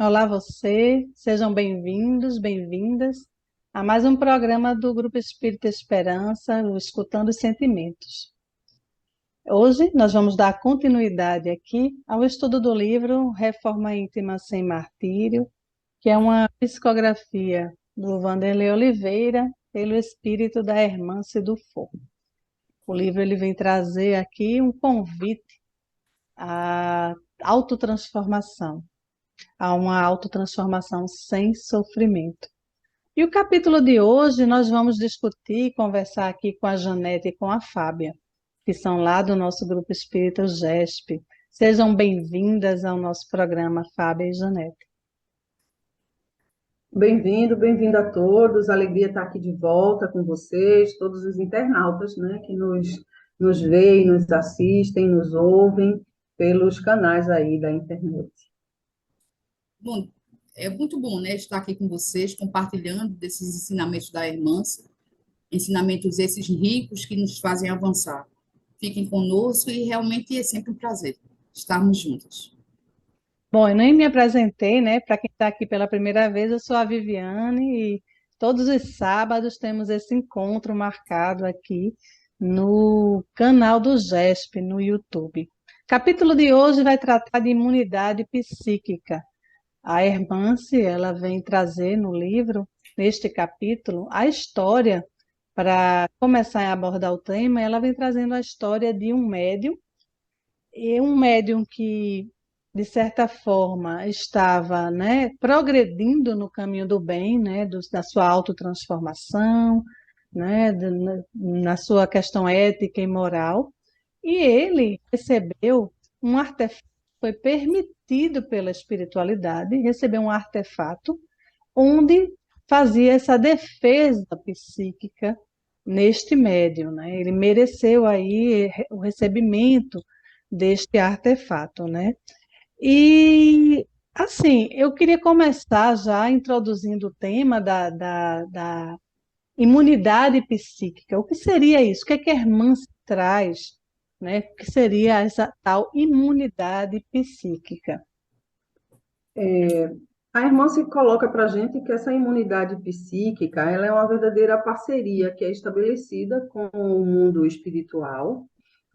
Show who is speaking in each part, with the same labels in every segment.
Speaker 1: Olá você, sejam bem-vindos, bem-vindas a mais um programa do Grupo Espírita Esperança, o Escutando os Sentimentos. Hoje nós vamos dar continuidade aqui ao estudo do livro Reforma Íntima Sem Martírio, que é uma psicografia do Vanderlei Oliveira pelo espírito da Hermance Dufour. O livro ele vem trazer aqui um convite à autotransformação, a uma autotransformação sem sofrimento. E o capítulo de hoje nós vamos discutir e conversar aqui com a Janete e com a Fábia, que são lá do nosso grupo espírita GESP. Sejam bem-vindas ao nosso programa, Fábia e Janete.
Speaker 2: Bem-vindo a todos. Alegria estar aqui de volta com vocês, todos os internautas, né, que nos veem, nos assistem, nos ouvem pelos canais aí da internet.
Speaker 3: Bom, é muito bom, né, estar aqui com vocês, compartilhando desses ensinamentos da irmã, ensinamentos esses ricos que nos fazem avançar. Fiquem conosco e realmente é sempre um prazer estarmos juntos.
Speaker 1: Bom, eu nem me apresentei, né? Para quem está aqui pela primeira vez, eu sou a Viviane e todos os sábados temos esse encontro marcado aqui no canal do GESP, no YouTube. O capítulo de hoje vai tratar de imunidade psíquica. A Hermance, ela vem trazer no livro, neste capítulo, a história, para começar a abordar o tema, ela vem trazendo a história de um médium, e um médium que, de certa forma, estava, né, progredindo no caminho do bem, né, da sua autotransformação, né, na sua questão ética e moral, e ele recebeu um artefato, foi permitido pela espiritualidade receber um artefato onde fazia essa defesa psíquica neste médium, né? Ele mereceu aí o recebimento deste artefato, né? E assim, eu queria começar já introduzindo o tema da imunidade psíquica. O que seria isso? O que é que a irmã traz, né? O que seria essa tal imunidade psíquica?
Speaker 2: A irmã se coloca para a gente que essa imunidade psíquica, ela é uma verdadeira parceria que é estabelecida com o mundo espiritual,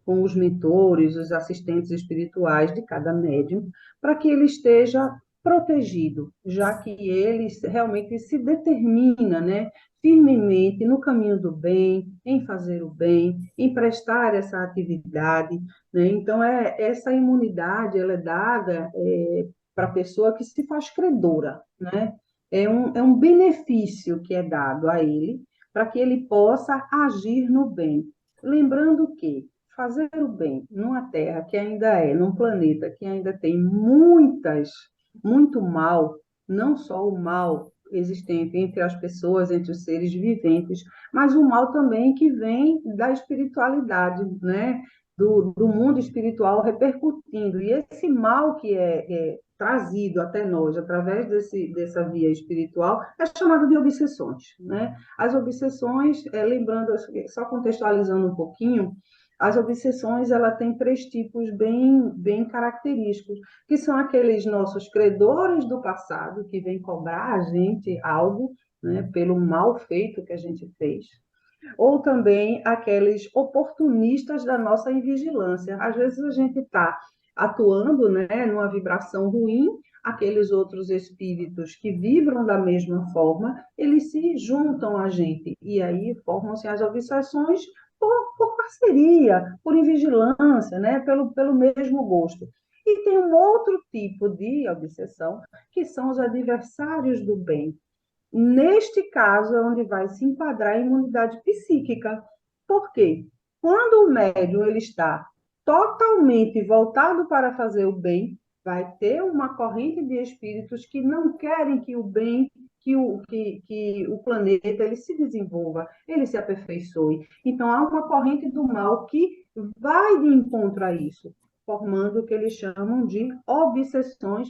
Speaker 2: com os mentores, os assistentes espirituais de cada médium, para que ele esteja protegido, já que ele realmente se determina, né, firmemente no caminho do bem, em fazer o bem, em prestar essa atividade, né? Então, essa imunidade ela é dada para a pessoa que se faz credora, né? É um benefício que é dado a ele para que ele possa agir no bem. Lembrando que fazer o bem numa terra que ainda num planeta que ainda tem muito mal, não só o mal existente entre as pessoas, entre os seres viventes, mas o mal também que vem da espiritualidade, né? Do mundo espiritual repercutindo. E esse mal que é trazido até nós através dessa via espiritual é chamado de obsessões, né? As obsessões, lembrando, só contextualizando um pouquinho, as obsessões ela tem três tipos bem característicos, que são aqueles nossos credores do passado, que vêm cobrar a gente algo, né, pelo mal feito que a gente fez, ou também aqueles oportunistas da nossa invigilância. Às vezes a gente está atuando, né, numa vibração ruim, aqueles outros espíritos que vibram da mesma forma, eles se juntam a gente, e aí formam-se as obsessões por parceria, por invigilância, né, pelo mesmo gosto. E tem um outro tipo de obsessão, que são os adversários do bem. Neste caso, é onde vai se enquadrar a imunidade psíquica. Por quê? Quando o médium ele está totalmente voltado para fazer o bem, vai ter uma corrente de espíritos que não querem que o bem, que o planeta ele se desenvolva, ele se aperfeiçoe. Então, há uma corrente do mal que vai de encontro a isso, formando o que eles chamam de obsessões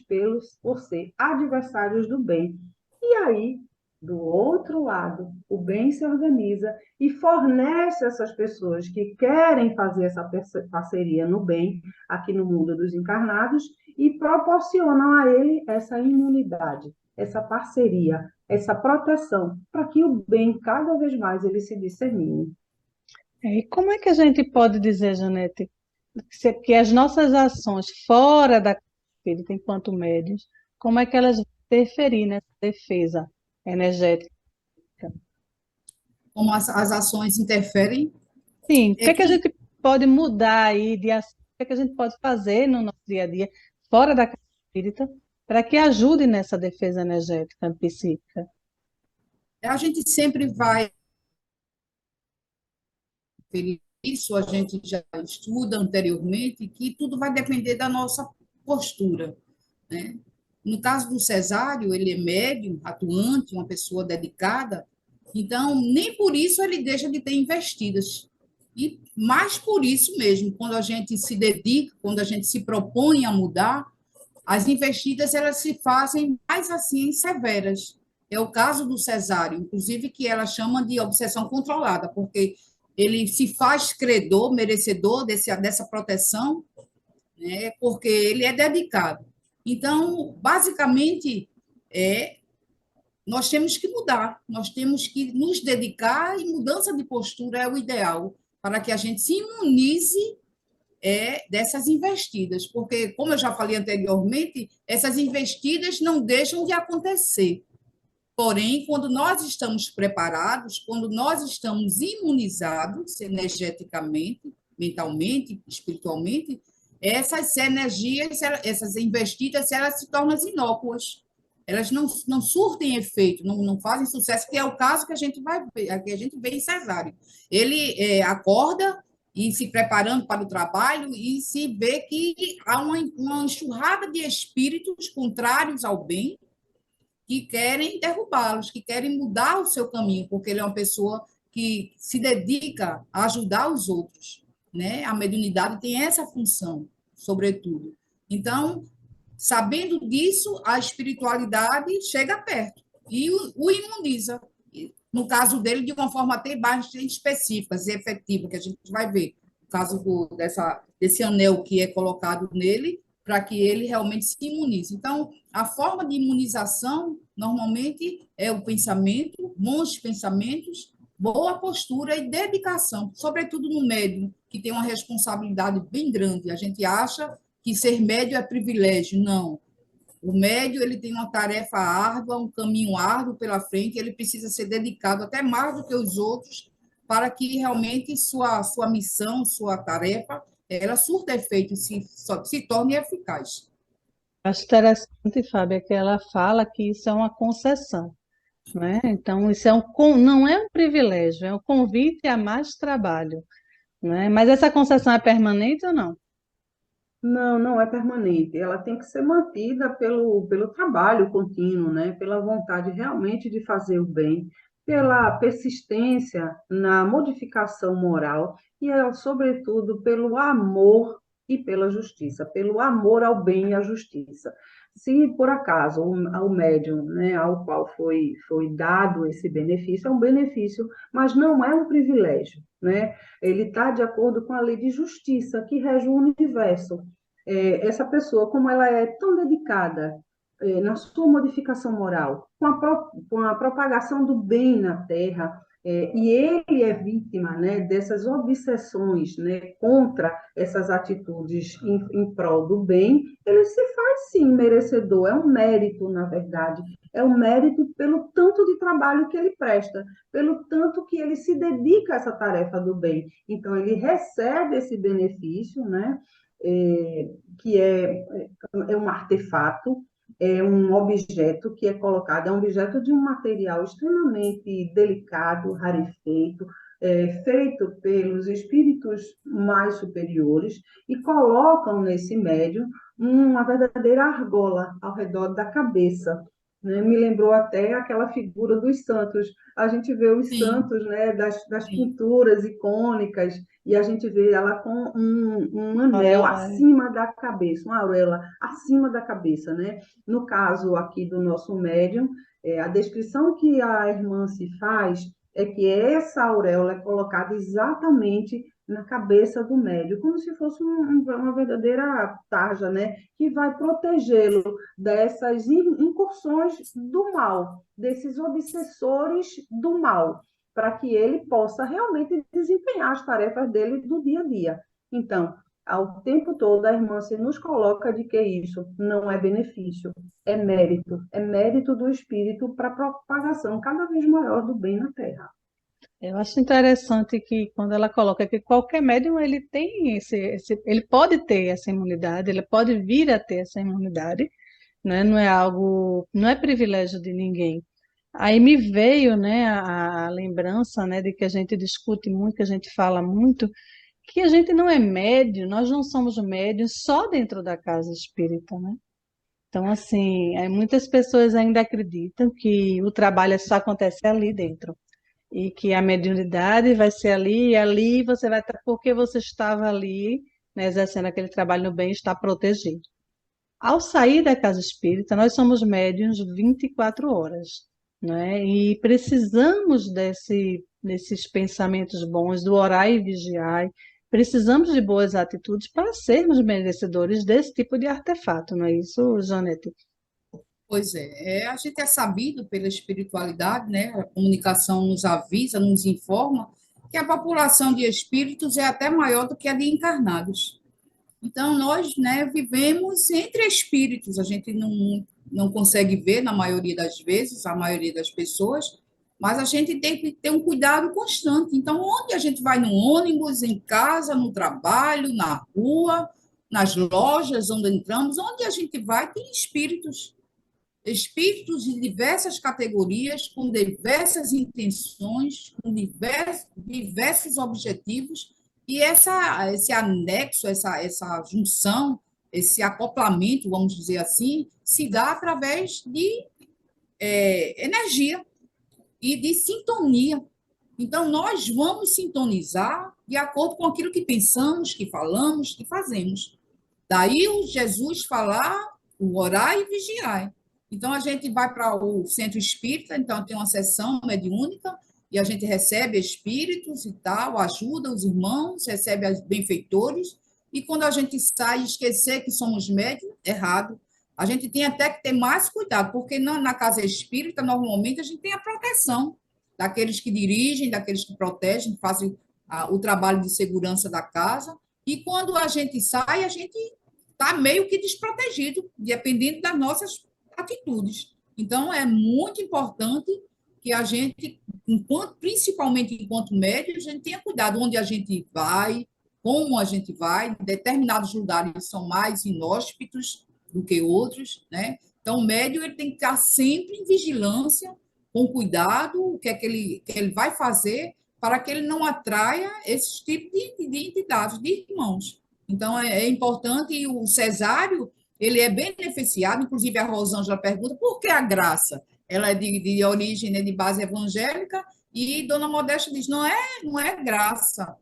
Speaker 2: por ser adversários do bem. E aí, do outro lado, o bem se organiza e fornece essas pessoas que querem fazer essa parceria no bem, aqui no mundo dos encarnados, e proporcionam a ele essa imunidade, essa parceria, essa proteção, para que o bem cada vez mais ele se dissemine.
Speaker 1: E como é que a gente pode dizer, Janete, que as nossas ações fora da casa espírita, enquanto médios, como é que elas vão interferir nessa defesa energética?
Speaker 3: Como as ações interferem,
Speaker 1: Sim, o que
Speaker 3: é
Speaker 1: é que a
Speaker 3: que
Speaker 1: gente pode mudar aí de ação, o que é que a gente pode fazer no nosso dia a dia, fora da casa espírita, para que ajude nessa defesa energética psíquica?
Speaker 3: a gente sempre vai ter isso, a gente já estuda anteriormente, que tudo vai depender da nossa postura, né? No caso do Cesário, ele é médium, atuante, uma pessoa dedicada, então nem por isso ele deixa de ter investidas. E mais por isso mesmo, quando a gente se dedica, quando a gente se propõe a mudar, as investidas elas se fazem mais assim severas. É o caso do Cesário, inclusive que ela chama de obsessão controlada, porque ele se faz credor, merecedor dessa proteção, né, porque ele é dedicado. Então, basicamente, nós temos que mudar, nós temos que nos dedicar e mudança de postura é o ideal para que a gente se imunize dessas investidas, porque, como eu já falei anteriormente, essas investidas não deixam de acontecer. Porém, quando nós estamos preparados, quando nós estamos imunizados energeticamente, mentalmente, espiritualmente, essas energias, essas investidas, elas se tornam inócuas. Elas não surtem efeito, não fazem sucesso, que é o caso que a gente vai ver, que a gente vê em Cesário. Ele acorda e se preparando para o trabalho e se vê que há uma enxurrada de espíritos contrários ao bem, que querem derrubá-los, que querem mudar o seu caminho, porque ele é uma pessoa que se dedica a ajudar os outros, né? A mediunidade tem essa função, sobretudo. Então, sabendo disso, a espiritualidade chega perto e o imuniza. No caso dele, de uma forma até bastante específica e efetiva, que a gente vai ver. No caso desse anel que é colocado nele, para que ele realmente se imunize. Então, a forma de imunização, normalmente, é o pensamento, bons pensamentos, boa postura e dedicação, sobretudo no médium, que tem uma responsabilidade bem grande. A gente acha que ser médium é privilégio. Não. O médium ele tem uma tarefa árdua, um caminho árduo pela frente, ele precisa ser dedicado até mais do que os outros para que realmente sua missão, sua tarefa, ela surta efeito e se torne eficaz.
Speaker 1: Acho interessante, Fábio, que ela fala que isso é uma concessão, né? Então, isso não é um privilégio, é um convite a mais trabalho, né? Mas essa concessão é permanente ou não?
Speaker 2: Não, não é permanente. Ela tem que ser mantida pelo trabalho contínuo, né? Pela vontade realmente de fazer o bem, pela persistência na modificação moral e, sobretudo, pelo amor e pela justiça, pelo amor ao bem e à justiça. Se por acaso ao médium, né, ao qual foi dado esse benefício, é um benefício, mas não é um privilégio, né? Ele está de acordo com a lei de justiça que rege o universo. Essa pessoa, como ela é tão dedicada na sua modificação moral, com a propagação do bem na Terra, e ele é vítima, né, dessas obsessões, né, contra essas atitudes em prol do bem, ele se faz sim merecedor, é um mérito, na verdade, é um mérito pelo tanto de trabalho que ele presta, pelo tanto que ele se dedica a essa tarefa do bem. Então, ele recebe esse benefício, né? Que é um artefato, é um objeto que é colocado, é um objeto de um material extremamente delicado, rarefeito, feito pelos espíritos mais superiores e colocam nesse médium uma verdadeira argola ao redor da cabeça. Né? Me lembrou até aquela figura dos santos. A gente vê os
Speaker 3: Sim,
Speaker 2: santos, né, das
Speaker 3: sim,
Speaker 2: pinturas icônicas, e a gente vê ela com um anel
Speaker 1: Auréola,
Speaker 2: acima da cabeça, uma auréola acima da cabeça, né? No caso aqui do nosso médium, a descrição que a irmã se faz é que essa auréola é colocada exatamente na cabeça do médium, como se fosse uma verdadeira tarja, né? Que vai protegê-lo dessas incursões do mal, desses obsessores do mal, para que ele possa realmente desempenhar as tarefas dele do dia a dia. Então, ao tempo todo, a irmã se nos coloca de que isso não é benefício, é mérito do Espírito para a propagação cada vez maior do bem na Terra.
Speaker 1: Eu acho interessante que quando ela coloca que qualquer médium ele tem ele pode ter essa imunidade, ele pode vir a ter essa imunidade, né? Não é algo, não é privilégio de ninguém. Aí me veio, né, a lembrança, né, de que a gente discute muito, que a gente fala muito, que a gente não é médium, nós não somos médiums só dentro da casa espírita, né? Então, assim, muitas pessoas ainda acreditam que o trabalho só acontece ali dentro e que a mediunidade vai ser ali, e ali você vai estar, porque você estava ali, né, exercendo aquele trabalho no bem, está protegido. Ao sair da casa espírita, nós somos médiuns 24 horas, né? E precisamos desses pensamentos bons, do orar e vigiar, precisamos de boas atitudes para sermos merecedores desse tipo de artefato, não é isso, Janete?
Speaker 3: Pois é, a gente é sabido pela espiritualidade, né? A comunicação nos avisa, nos informa que a população de espíritos é até maior do que a de encarnados. Então, nós, né, vivemos entre espíritos, a gente não consegue ver na maioria das vezes, a maioria das pessoas, mas a gente tem que ter um cuidado constante. Então, onde a gente vai no ônibus, em casa, no trabalho, na rua, nas lojas onde entramos, onde a gente vai, tem espíritos. Espíritos de diversas categorias, com diversas intenções, com diversos objetivos, e esse anexo, essa junção, esse acoplamento, vamos dizer assim, se dá através de energia e de sintonia. Então, nós vamos sintonizar de acordo com aquilo que pensamos, que falamos, que fazemos. Daí o Jesus falar, o orar e vigiar. Então, a gente vai para o centro espírita, então tem uma sessão mediúnica, e a gente recebe espíritos e tal, ajuda os irmãos, recebe os benfeitores, e quando a gente sai e esquecer que somos médios, errado. A gente tem até que ter mais cuidado, porque na casa espírita, normalmente, a gente tem a proteção daqueles que dirigem, daqueles que protegem, que fazem o trabalho de segurança da casa, e quando a gente sai, a gente está meio que desprotegido, dependendo das nossas atitudes. Então, é muito importante que a gente, principalmente enquanto médico, a gente tenha cuidado onde a gente vai, como a gente vai. Determinados lugares são mais inóspitos do que outros, né? Então, o médium ele tem que estar sempre em vigilância, com cuidado, o que é que ele vai fazer para que ele não atraia esse tipo de entidades, de irmãos. Então, é importante, e o cesário, ele é beneficiado, inclusive a Rosângela pergunta, por que a graça? Ela é de origem, né, de base evangélica, e Dona Modesta diz, não é graça,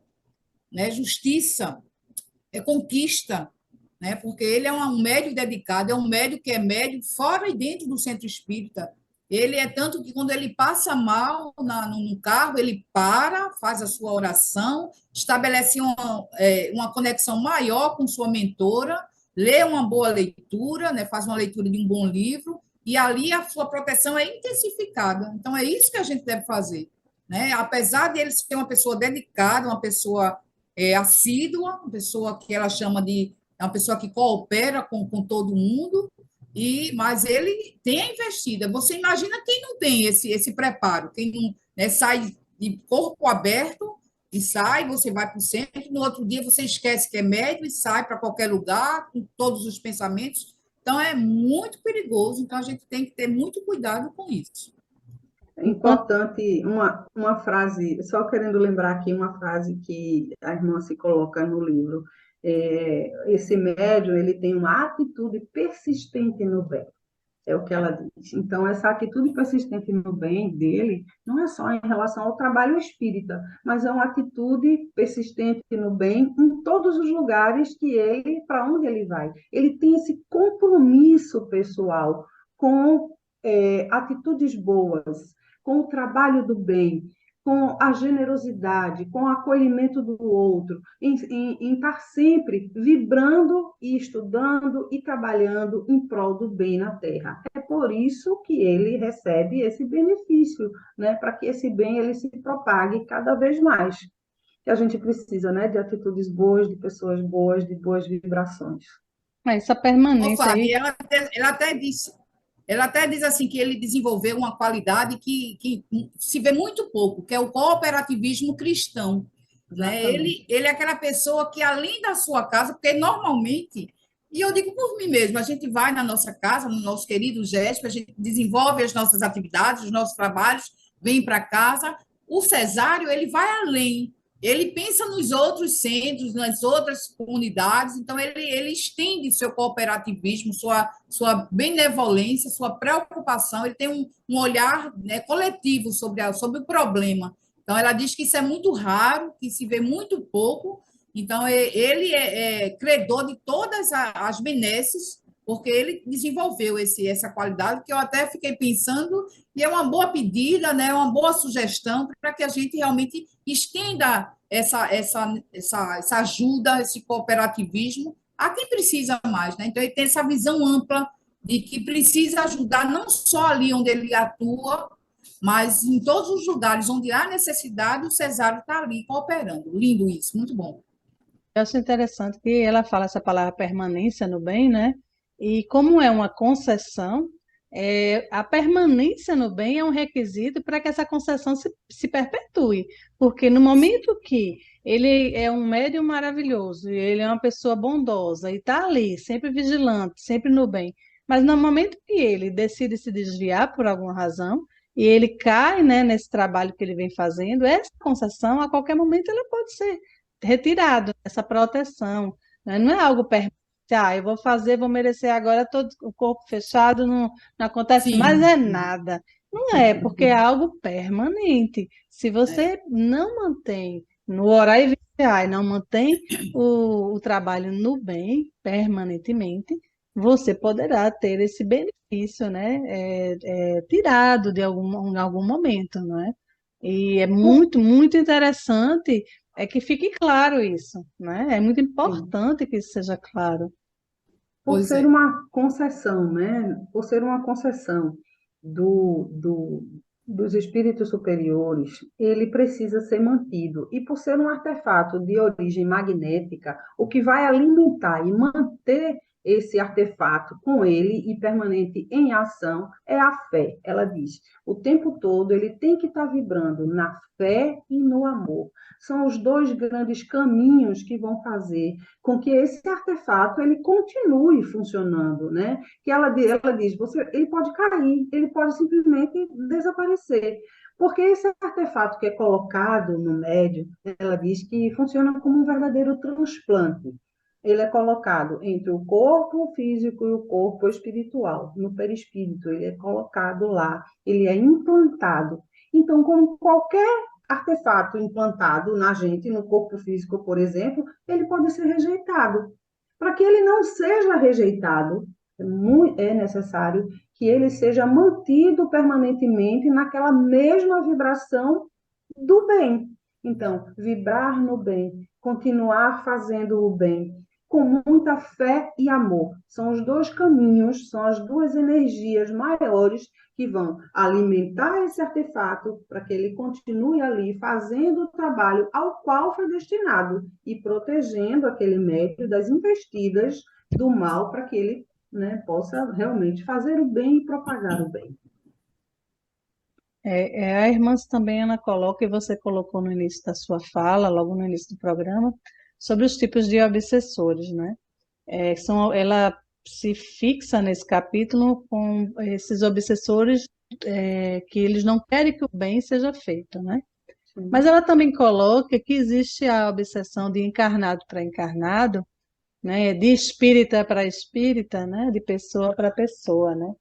Speaker 3: né, justiça, é conquista, né, porque ele é um médium dedicado, é um médium que é médium fora e dentro do centro espírita. Ele é tanto que quando ele passa mal no carro, ele para, faz a sua oração, estabelece uma conexão maior com sua mentora, lê uma boa leitura, né, faz uma leitura de um bom livro, e ali a sua proteção é intensificada. Então, é isso que a gente deve fazer. Né? Apesar de ele ser uma pessoa dedicada, uma pessoa assídua, uma pessoa que ela chama de é uma pessoa que coopera com todo mundo, mas ele tem a investida. Você imagina quem não tem esse preparo, quem não, né, sai de corpo aberto e sai, você vai para o centro, no outro dia você esquece que é médico e sai para qualquer lugar com todos os pensamentos. Então, é muito perigoso, então a gente tem que ter muito cuidado com isso.
Speaker 2: É importante uma frase, só querendo lembrar aqui uma frase que a irmã se coloca no livro. Esse médium, ele tem uma atitude persistente no bem, é o que ela diz. Então, essa atitude persistente no bem dele não é só em relação ao trabalho espírita, mas é uma atitude persistente no bem em todos os lugares para onde ele vai. Ele tem esse compromisso pessoal com atitudes boas, com o trabalho do bem, com a generosidade, com o acolhimento do outro, em estar sempre vibrando e estudando e trabalhando em prol do bem na Terra. É por isso que ele recebe esse benefício, né? Para que esse bem ele se propague cada vez mais. Que a gente precisa, né? De atitudes boas, de pessoas boas, de boas vibrações.
Speaker 1: Essa
Speaker 3: Ô,
Speaker 1: permanência
Speaker 3: Flávia,
Speaker 1: aí,
Speaker 3: ela até diz assim que ele desenvolveu uma qualidade que se vê muito pouco, que é o cooperativismo cristão, né?
Speaker 2: Exatamente.
Speaker 3: Ele é aquela pessoa que, além da sua casa, porque normalmente, e eu digo por mim mesmo, a gente vai na nossa casa, no nosso querido GESP, a gente desenvolve as nossas atividades, os nossos trabalhos, vem para casa. O Cesário, ele vai além. Ele pensa nos outros centros, nas outras comunidades, então ele estende seu cooperativismo, sua benevolência, sua preocupação, ele tem um olhar, né, coletivo sobre o problema. Então, ela diz que isso é muito raro, que se vê muito pouco, então ele é credor de todas as benesses, porque ele desenvolveu essa qualidade, que eu até fiquei pensando, e é uma boa pedida, né, uma boa sugestão para que a gente realmente estenda essa ajuda, esse cooperativismo a quem precisa mais, né? Então, ele tem essa visão ampla de que precisa ajudar não só ali onde ele atua, mas em todos os lugares onde há necessidade, o Cesário está ali cooperando. Lindo isso, muito bom.
Speaker 1: eu acho interessante que ela fala essa palavra permanência no bem, né? E como é uma concessão, a permanência no bem é um requisito para que essa concessão se perpetue. Porque no momento que ele é um médium maravilhoso, e ele é uma pessoa bondosa, e está ali, sempre vigilante, sempre no bem, mas no momento que ele decide se desviar por alguma razão, e ele cai, né, nesse trabalho que ele vem fazendo, essa concessão, a qualquer momento, ela pode ser retirado essa proteção, né? Não é algo permanente. Ah, eu vou fazer, vou merecer agora todo o corpo fechado, não acontece mais
Speaker 3: Sim,
Speaker 1: é nada. Não é, porque é algo permanente. Se
Speaker 3: é,
Speaker 1: você não mantém no orar e vigiar, e não mantém o trabalho no bem permanentemente, você poderá ter esse benefício, né, tirado em algum momento, não é? E é muito, muito interessante que fique claro isso, né? É muito
Speaker 2: Sim.
Speaker 1: importante que isso seja claro.
Speaker 2: Por
Speaker 3: pois
Speaker 2: ser
Speaker 3: é.
Speaker 2: uma concessão, né? Por ser uma concessão dos espíritos superiores, ele precisa ser mantido. E por ser um artefato de origem magnética, o que vai alimentar e manter esse artefato com ele e permanente em ação é a fé. Ela diz, o tempo todo ele tem que estar vibrando na fé e no amor. São os dois grandes caminhos que vão fazer com que esse artefato ele continue funcionando, né? Que ela diz, ele pode cair, ele pode simplesmente desaparecer, porque esse artefato que é colocado no médio, ela diz que funciona como um verdadeiro transplante. Ele é colocado entre o corpo físico e o corpo espiritual, no perispírito, ele é colocado lá, ele é implantado. Então, como qualquer artefato implantado na gente, no corpo físico, por exemplo, ele pode ser rejeitado. Para que ele não seja rejeitado, é necessário que ele seja mantido permanentemente naquela mesma vibração do bem. Então, vibrar no bem, continuar fazendo o bem, com muita fé e amor. São os dois caminhos, são as duas energias maiores que vão alimentar esse artefato para que ele continue ali fazendo o trabalho ao qual foi destinado e protegendo aquele médio das investidas do mal para que ele, né, possa realmente fazer o bem e propagar o bem.
Speaker 1: A irmã também, Ana, coloca, e você colocou no início da sua fala, logo no início do programa, sobre os tipos de obsessores, né? Ela se fixa nesse capítulo com esses obsessores que eles não querem que o bem seja feito, né? Mas
Speaker 2: Sim.
Speaker 1: ela também coloca que existe a obsessão de encarnado para encarnado, né? De espírita para espírita, né? De pessoa para pessoa, né?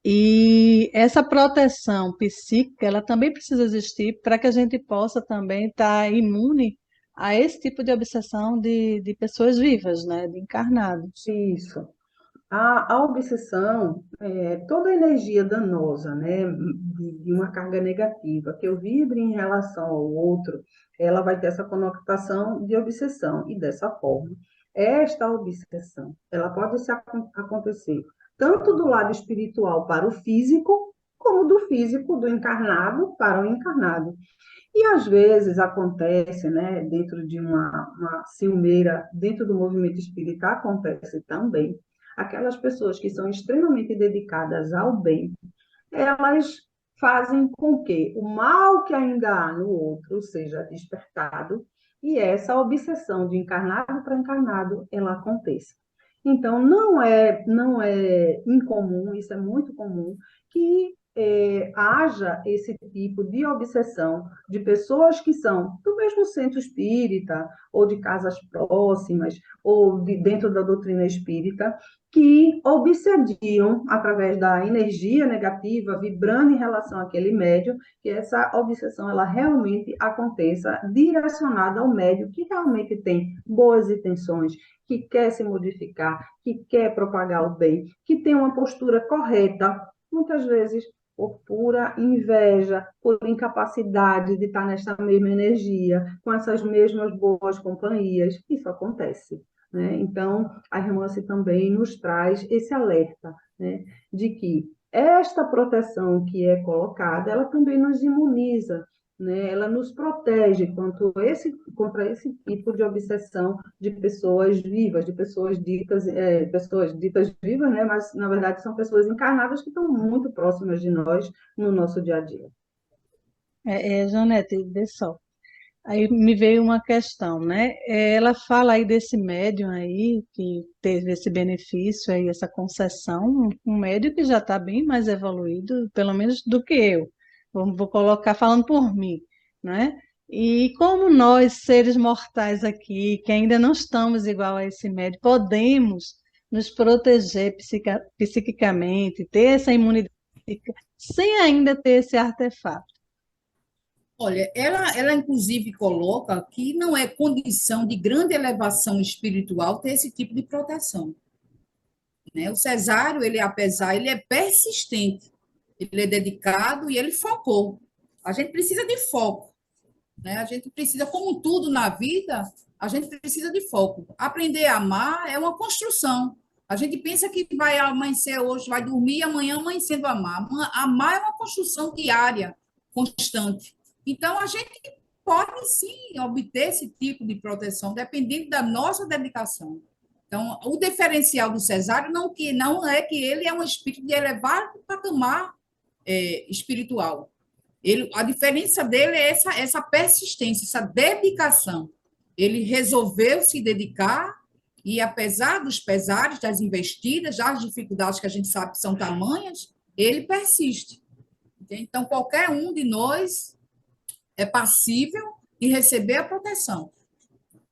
Speaker 1: E essa proteção psíquica, ela também precisa existir para que a gente possa também estar imune a esse tipo de obsessão de pessoas vivas, né? De encarnados.
Speaker 2: Isso. A obsessão, toda a energia danosa, né, de uma carga negativa que eu vibre em relação ao outro, ela vai ter essa conotação de obsessão. E dessa forma, esta obsessão, ela pode acontecer tanto do lado espiritual para o físico, como do físico, do encarnado para o encarnado. E às vezes acontece, né, dentro de uma ciumeira, dentro do movimento espírita, acontece também. Aquelas pessoas que são extremamente dedicadas ao bem, elas fazem com que o mal que ainda há no outro seja despertado e essa obsessão de encarnado para encarnado ela aconteça. Então, não é incomum, isso é muito comum, que haja esse tipo de obsessão de pessoas que são do mesmo centro espírita, ou de casas próximas, ou dentro da doutrina espírita, que obsediam através da energia negativa, vibrando em relação àquele médium, que essa obsessão ela realmente aconteça direcionada ao médium que realmente tem boas intenções, que quer se modificar, que quer propagar o bem, que tem uma postura correta, muitas vezes por pura inveja, por incapacidade de estar nesta mesma energia, com essas mesmas boas companhias. Isso acontece. Né? Então, a Remance também nos traz esse alerta, né, de que esta proteção que é colocada, ela também nos imuniza, né? Ela nos protege contra esse tipo de obsessão de pessoas vivas, de pessoas ditas vivas, né? Mas, na verdade, são pessoas encarnadas que estão muito próximas de nós no nosso dia a dia.
Speaker 1: Janete, vê só. Aí me veio uma questão, né? Ela fala aí desse médium aí que teve esse benefício aí, essa concessão, um médium que já está bem mais evoluído, pelo menos do que eu. Vou colocar falando por mim, né? E como nós, seres mortais aqui, que ainda não estamos igual a esse médium, podemos nos proteger psiquicamente, ter essa imunidade psíquica, sem ainda ter esse artefato.
Speaker 3: Olha, ela inclusive coloca que não é condição de grande elevação espiritual ter esse tipo de proteção, né? O cesário, ele é persistente, ele é dedicado e ele focou. A gente precisa de foco, né? A gente precisa, como tudo na vida, a gente precisa de foco. Aprender a amar é uma construção. A gente pensa que vai amanhecer hoje, vai dormir e amanhã amanhecendo a amar. Amar é uma construção diária, constante. Então, a gente pode sim obter esse tipo de proteção, dependendo da nossa dedicação. Então, o diferencial do cesário não é que ele é um espírito de elevado patamar espiritual. A diferença dele é essa persistência, essa dedicação. Ele resolveu se dedicar e, apesar dos pesares, das investidas, das dificuldades que a gente sabe que são tamanhas, ele persiste. Então, qualquer um de nós é passível de receber a proteção.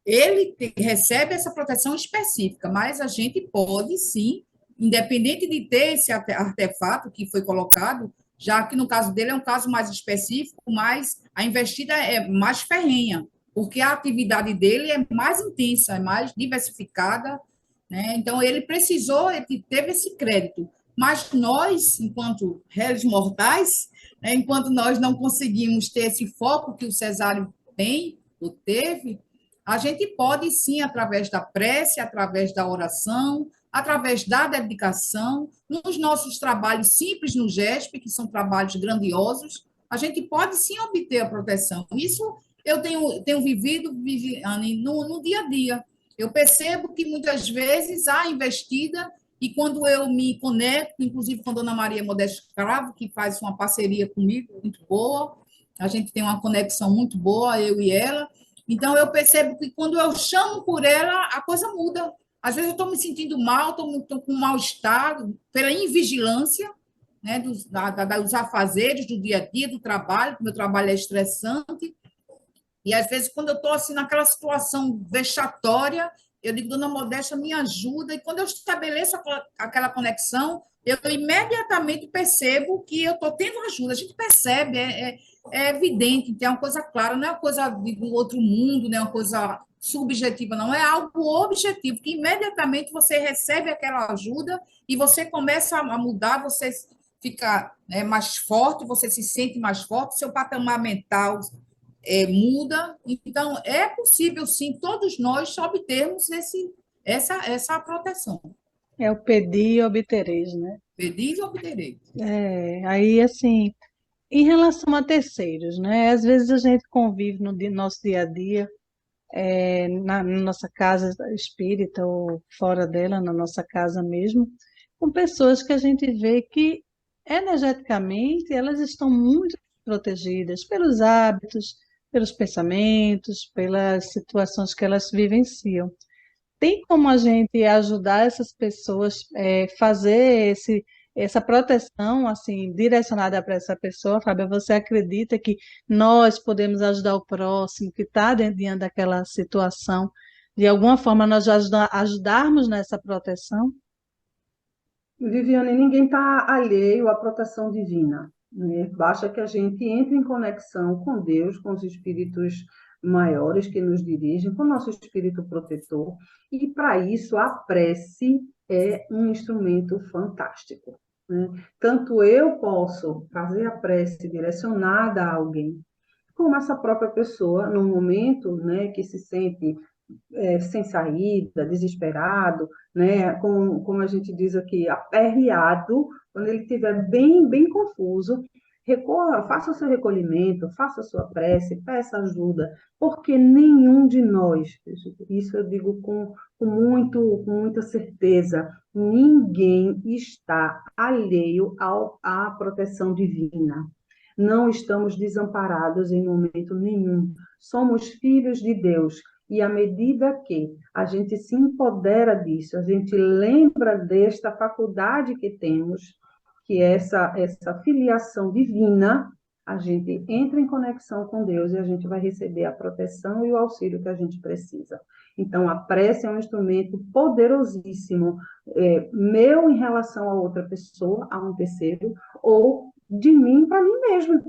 Speaker 3: Ele recebe essa proteção específica, mas a gente pode, sim, independente de ter esse artefato que foi colocado, já que no caso dele é um caso mais específico, mas a investida é mais ferrenha, porque a atividade dele é mais intensa, é mais diversificada, né? Então, ele teve esse crédito. Mas nós, enquanto réis mortais, né, enquanto nós não conseguimos ter esse foco que o Cesário tem, ou teve, a gente pode sim, através da prece, através da oração, através da dedicação, nos nossos trabalhos simples no GESP, que são trabalhos grandiosos, a gente pode sim obter a proteção. Isso eu tenho vivido, Viviane, no dia a dia. Eu percebo que muitas vezes há investida, e quando eu me conecto, inclusive com a Dona Maria Modesta Cravo, que faz uma parceria comigo muito boa, a gente tem uma conexão muito boa, eu e ela. Então, eu percebo que quando eu chamo por ela, a coisa muda. Às vezes eu estou me sentindo mal, estou com mal-estar, pela invigilância, né, dos afazeres do dia a dia, do trabalho, que meu trabalho é estressante. E às vezes, quando eu estou assim, naquela situação vexatória, eu digo, Dona Modesta, me ajuda. E quando eu estabeleço aquela conexão, eu imediatamente percebo que eu estou tendo ajuda. A gente percebe, é evidente, então é uma coisa clara, não é uma coisa do outro mundo, não é uma coisa subjetiva, não, é algo objetivo, que imediatamente você recebe aquela ajuda e você começa a mudar, você fica, né, mais forte, você se sente mais forte, seu patamar mental muda. Então, é possível, sim, todos nós obtermos essa proteção.
Speaker 1: É o pedir e obtereis, né?
Speaker 3: Pedir e obterei.
Speaker 1: Aí, assim, em relação a terceiros, né? Às vezes a gente convive no nosso dia a dia, na nossa casa espírita ou fora dela, na nossa casa mesmo, com pessoas que a gente vê que energeticamente elas estão muito protegidas pelos hábitos, pelos pensamentos, pelas situações que elas vivenciam. Tem como a gente ajudar essas pessoas, fazer essa proteção assim direcionada para essa pessoa, Fábio? Você acredita que nós podemos ajudar o próximo que está diante daquela situação? De alguma forma, nós ajudarmos nessa proteção?
Speaker 2: Viviane, ninguém está alheio à proteção divina, né? Basta que a gente entre em conexão com Deus, com os espíritos maiores que nos dirigem, com o nosso espírito protetor, e para isso a prece é um instrumento fantástico, né? Tanto eu posso fazer a prece direcionada a alguém, como essa própria pessoa, no momento, né, que se sente sem saída, desesperado, né? Como a gente diz aqui, aperreado, quando ele estiver bem confuso, recorra, faça o seu recolhimento, faça a sua prece, peça ajuda, porque nenhum de nós, isso eu digo com muita certeza, ninguém está alheio à proteção divina. Não estamos desamparados em momento nenhum. Somos filhos de Deus. E à medida que a gente se empodera disso, a gente lembra desta faculdade que temos, que é essa filiação divina, a gente entra em conexão com Deus e a gente vai receber a proteção e o auxílio que a gente precisa. Então, a prece é um instrumento poderosíssimo, meu em relação a outra pessoa, a um terceiro, ou de mim para mim mesmo,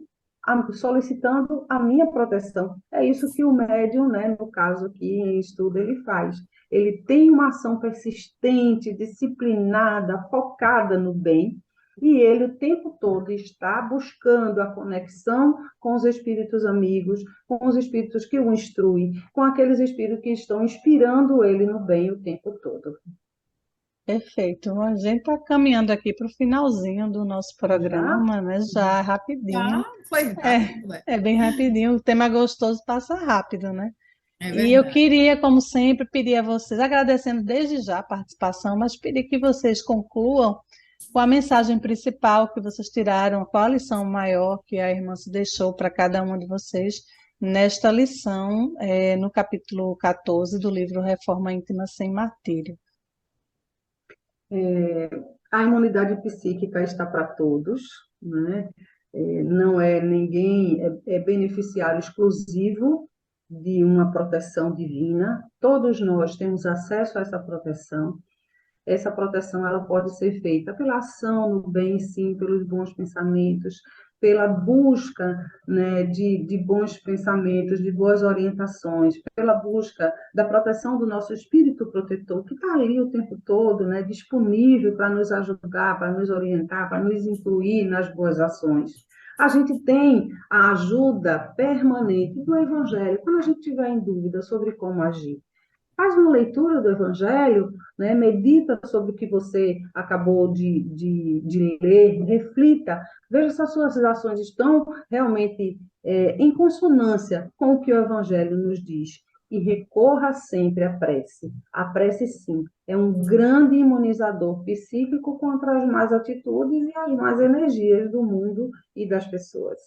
Speaker 2: solicitando a minha proteção. É isso que o médium, né, no caso aqui em estudo, ele faz. Ele tem uma ação persistente, disciplinada, focada no bem, e ele o tempo todo está buscando a conexão com os espíritos amigos, com os espíritos que o instruem, com aqueles espíritos que estão inspirando ele no bem o tempo todo.
Speaker 1: Perfeito. A gente está caminhando aqui para o finalzinho do nosso
Speaker 2: Já?
Speaker 1: programa, né? Já rapidinho.
Speaker 3: Já foi rápido,
Speaker 1: É bem rapidinho. O tema gostoso passa rápido, né?
Speaker 3: é
Speaker 1: E eu
Speaker 3: verdade.
Speaker 1: queria, como sempre, pedir a vocês, agradecendo desde já a participação, mas pedir que vocês concluam com a mensagem principal que vocês tiraram, qual a lição maior que a irmã se deixou para cada um de vocês nesta lição, no capítulo 14 do livro Reforma Íntima Sem Martírio.
Speaker 2: A imunidade psíquica está para todos, né? Não é ninguém beneficiário exclusivo de uma proteção divina. Todos nós temos acesso a essa proteção. Essa proteção ela pode ser feita pela ação no bem, sim, pelos bons pensamentos, pela busca, né, de bons pensamentos, de boas orientações, pela busca da proteção do nosso espírito protetor, que está ali o tempo todo, né, disponível para nos ajudar, para nos orientar, para nos incluir nas boas ações. A gente tem a ajuda permanente do Evangelho, quando a gente tiver em dúvida sobre como agir. Faz uma leitura do Evangelho, né? Medita sobre o que você acabou de ler, reflita, veja se as suas ações estão realmente em consonância com o que o Evangelho nos diz. E recorra sempre à prece. A prece, sim, é um grande imunizador psíquico contra as más atitudes e as más energias do mundo e das pessoas.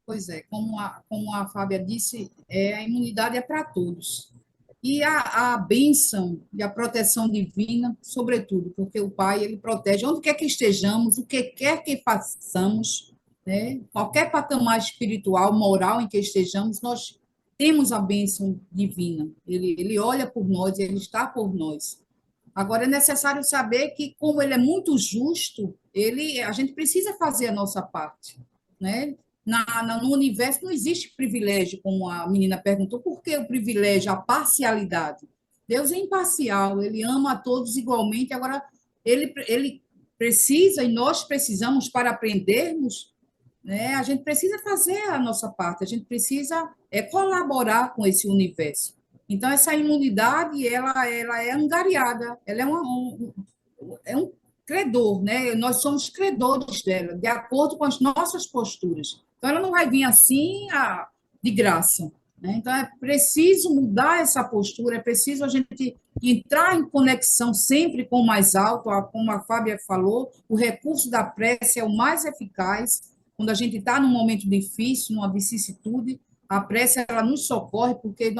Speaker 3: Pois é, como a Fábia disse, a imunidade é para todos. E a bênção e a proteção divina, sobretudo, porque o Pai, ele protege onde quer que estejamos, o que quer que façamos, né? Qualquer patamar espiritual, moral em que estejamos, nós temos a bênção divina. Ele olha por nós, ele está por nós. Agora, é necessário saber que, como ele é muito justo, a gente precisa fazer a nossa parte, né? no universo não existe privilégio, como a menina perguntou, por que o privilégio, a parcialidade? Deus é imparcial, ele ama a todos igualmente, agora ele precisa, e nós precisamos, para aprendermos, né, a gente precisa fazer a nossa parte, a gente precisa colaborar com esse universo. Então, essa imunidade, ela é angariada, ela é é um credor, né? Nós somos credores dela, de acordo com as nossas posturas. Então, ela não vai vir assim de graça. Né? Então, é preciso mudar essa postura, é preciso a gente entrar em conexão sempre com o mais alto, como a Fábia falou, o recurso da prece é o mais eficaz. Quando a gente está num momento difícil, numa vicissitude, a prece ela nos socorre, porque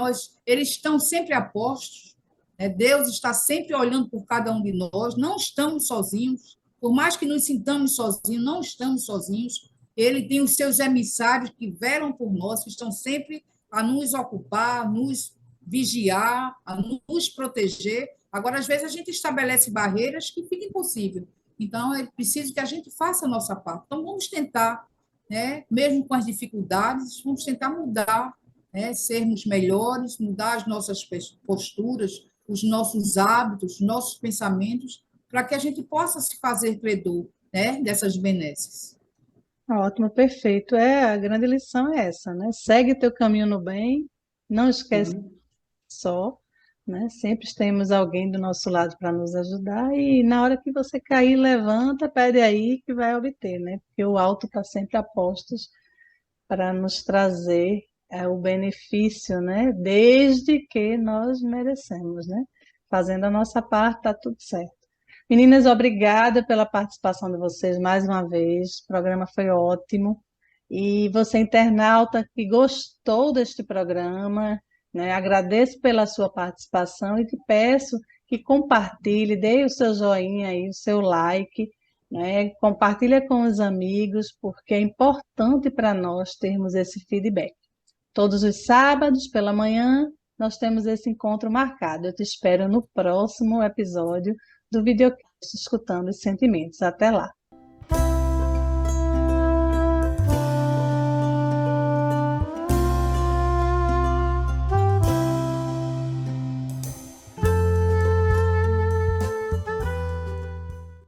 Speaker 3: eles estão sempre a postos, né? Deus está sempre olhando por cada um de nós, não estamos sozinhos, por mais que nos sintamos sozinhos, não estamos sozinhos. Ele tem os seus emissários que velam por nós, que estão sempre a nos ocupar, a nos vigiar, a nos proteger. Agora, às vezes, a gente estabelece barreiras que fica impossível. Então, é preciso que a gente faça a nossa parte. Então, vamos tentar, né? Mesmo com as dificuldades, vamos tentar mudar, né? Sermos melhores, mudar as nossas posturas, os nossos hábitos, os nossos pensamentos, para que a gente possa se fazer credor, né? Dessas benesses.
Speaker 1: Ótimo, perfeito. A grande lição é essa, né? Segue teu caminho no bem, não esquece
Speaker 2: Sim.
Speaker 1: só, né? Sempre temos alguém do nosso lado para nos ajudar e na hora que você cair, levanta, pede aí que vai obter, né? Porque o alto está sempre a postos para nos trazer o benefício, né? Desde que nós merecemos, né? Fazendo a nossa parte, está tudo certo. Meninas, obrigada pela participação de vocês mais uma vez. O programa foi ótimo. E você, internauta, que gostou deste programa, né? Agradeço pela sua participação e te peço que compartilhe, dê o seu joinha aí, o seu like, né? Compartilha com os amigos, porque é importante para nós termos esse feedback. Todos os sábados, pela manhã, nós temos esse encontro marcado. Eu te espero no próximo episódio do Videocast Escutando os Sentimentos. Até lá!